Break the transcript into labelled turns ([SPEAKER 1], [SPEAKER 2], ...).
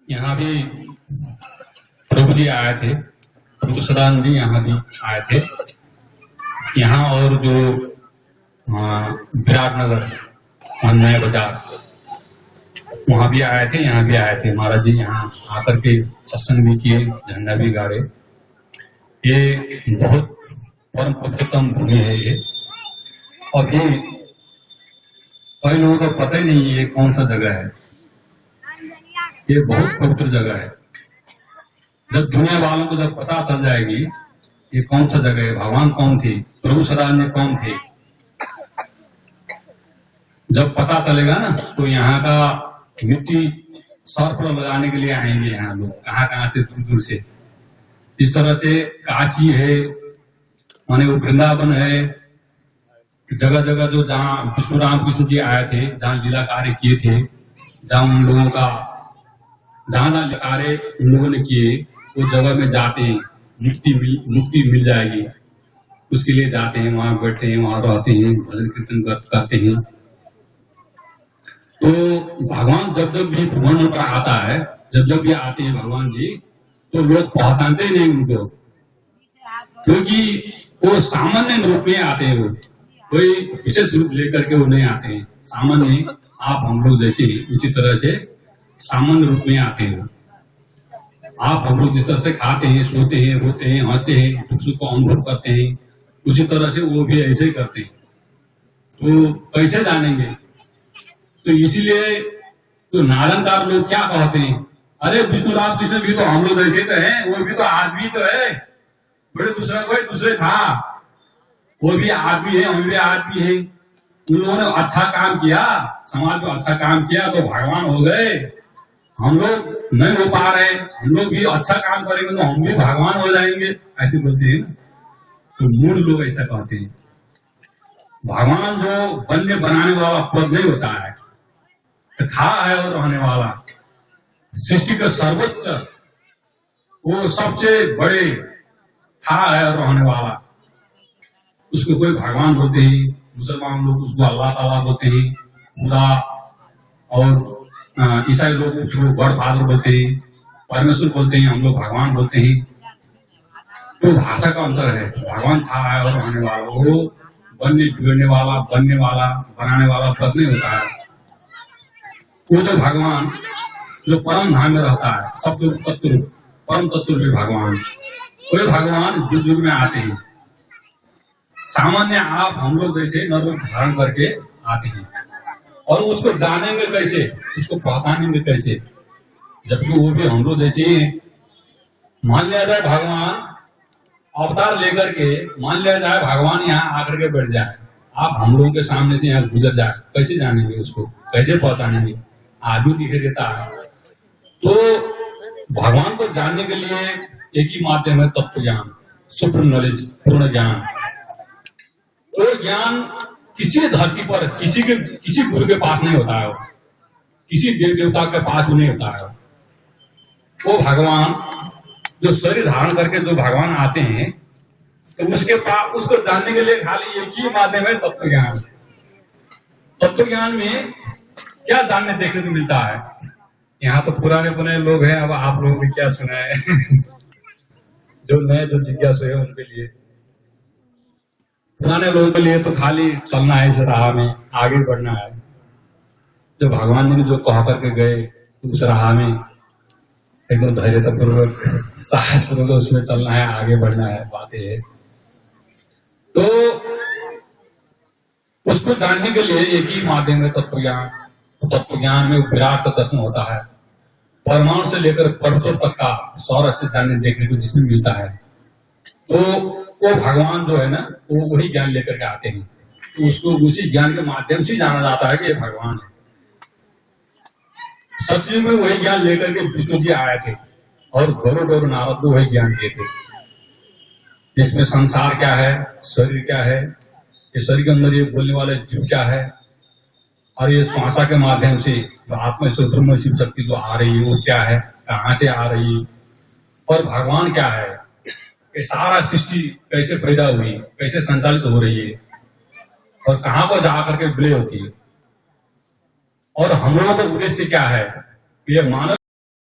[SPEAKER 1] यहाँ भी प्रभु जी आए थे, प्रभु सदानंद जी यहाँ भी आए थे। यहाँ और जो विराटनगर नया बाजार वहां भी आए थे, यहाँ भी आए थे। महाराज जी यहाँ आकर के सत्संग भी किए, झंडा भी गाड़े। ये बहुत परम पवित्रतम भूमि है ये। अभी कई लोगों को पता ही नहीं ये कौन सा जगह है। ये बहुत पवित्र जगह है। जब दुनिया वालों को जब पता चल जाएगी ये कौन सा जगह है, भगवान कौन थे, प्रभु सदानंद कौन थे, जब पता चलेगा ना तो यहाँ का मिट्टी सर पर लगाने के लिए आएंगे। यहाँ लोग कहाँ कहाँ से, दूर दूर से। इस तरह से काशी है, माने वो वृंदावन है, जगह जगह जो जहाँ विष्णु राम कृष्ण जी आए थे, जहाँ लीला कार्य किए थे, जहाँ उन लोगों का जहाँ कार्य उन लोगों ने किए, वो जगह में जाते हैं, मुक्ति मिल जाएगी, उसके लिए जाते हैं, वहां बैठते हैं, वहां रहते हैं, भजन कीर्तन करते हैं। तो भगवान जब जब भी भ्रमण पर आता है, जब जब भी आते हैं भगवान जी, तो लोग पहचानते नहीं उनको, क्योंकि वो सामान्य रूप में आते हैं। वो कोई विशेष रूप लेकर के वो नहीं आते हैं। सामान्य आप हम लोग जैसे उसी तरह से सामान्य रूप में आते हैं। आप हम लोग जिस तरह से खाते हैं, सोते हैं, रोते हैं, हंसते हैं, दुख सुख को अनुभव करते हैं, उसी तरह से वो भी ऐसे ही करते हैं। तो कैसे जानेंगे? तो इसीलिए तो नालंकार लोग क्या कहते हैं, अरे विष्णु राम कृष्ण भी तो हम लोग ऐसे तो है, वो भी तो आदमी तो है, बड़े दूसरा कोई दूसरे था, वो भी आदमी है, हम भी आदमी है। उन लोगों ने अच्छा काम किया, समाज में अच्छा काम किया तो भगवान हो गए। हम लोग नहीं हो पा रहे, हम लोग भी अच्छा काम करेंगे तो हम भी भगवान हो जाएंगे, ऐसे बोलते हैं ना। तो मूल लोग ऐसा कहते हैं। भगवान जो बनने बनाने वाला पद नहीं होता है, खड़ा है और रहने वाला, सृष्टि का सर्वोच्च, वो सबसे बड़े खड़ा है और रहने वाला, उसको कोई भगवान बोलते हैं। मुसलमान लोग उसको अल्लाह ताला बोलते हैं, खुदा, और ईसाई लोग उसको गॉड फादर बोलते हैं, परमेश्वर बोलते हैं, हम लोग भगवान बोलते हैं। तो भाषा का अंतर है। भगवान था है और रहने वाला, वो बनने बिगड़ने वाला, बनने वाला, बनाने वाला पद नहीं होता है। वो जो भगवान जो परम धाम में रहता है, सब लोग तत्व रूप, परम तत्व रूप भगवान, वो भगवान युग युग में आते हैं। सामान्य आप हम लोग जैसे नर रूप धारण करके आते हैं, और उसको जानेंगे कैसे, उसको पहचानेंगे कैसे, जबकि वो भी हम लोग जैसे मान लिया जाए भगवान अवतार लेकर के, मान लिया जाए भगवान यहाँ आकर के बैठ जाए, आप हम लोगों के सामने से यहाँ गुजर जाए, कैसे जानेंगे उसको, कैसे पहचानेंगे? आदमी दिखाई देता है। तो भगवान को जानने के लिए एक ही माध्यम है, तत्व ज्ञान, सुप्रीम नॉलेज, पूर्ण ज्ञान। तो ज्ञान किसी धरती पर किसी गुरु के पास नहीं होता है, किसी देव देवता के पास भी नहीं होता है। वो भगवान जो शरीर धारण करके जो भगवान आते हैं, तो उसके पास उसको जानने के लिए खाली एक ही माध्यम है, तत्व ज्ञान। तत्व ज्ञान में क्या जानने देखने को मिलता है? यहाँ तो पुराने लोग हैं, अब आप लोगों ने क्या सुना है? जो नए जो जिज्ञासु है उनके लिए, पुराने लोगों के लिए तो खाली चलना है इस राह में, आगे बढ़ना है। जो भगवान ने जो कहा करके गए उस राह में एकदम धैर्यतापूर्वक, साहसपूर्वक उसमें चलना है, आगे बढ़ना है, बातें है। तो उसको जानने के लिए एक ही माध्यम है, तत्व ज्ञान। तत्व ज्ञान में विराट का दर्शन होता है, परमाणु से लेकर परमेश्वर तक का सौर से जानने देखने को जिसमें मिलता है। तो वो भगवान जो है ना, वो वही ज्ञान लेकर के आते हैं, तो उसको उसी ज्ञान के माध्यम से जाना जाता है कि ये भगवान है। सतयुग में वही ज्ञान लेकर के विष्णु जी आए थे, और गौरव नारद को वही ज्ञान दिए थे। इसमें संसार क्या है, शरीर क्या है, ये शरीर के अंदर ये बोलने वाले जीव क्या है, और ये श्वासा के माध्यम से आत्मा से ब्रह्म शिव शक्ति जो आ रही है वो क्या है, कहाँ से आ रही है, और भगवान क्या है, ये सारा सृष्टि कैसे पैदा हुई, कैसे संचालित हो रही है, और कहाँ पर जाकर के विलय होती है, और हम लोगों का उद्देश्य क्या है। ये मानव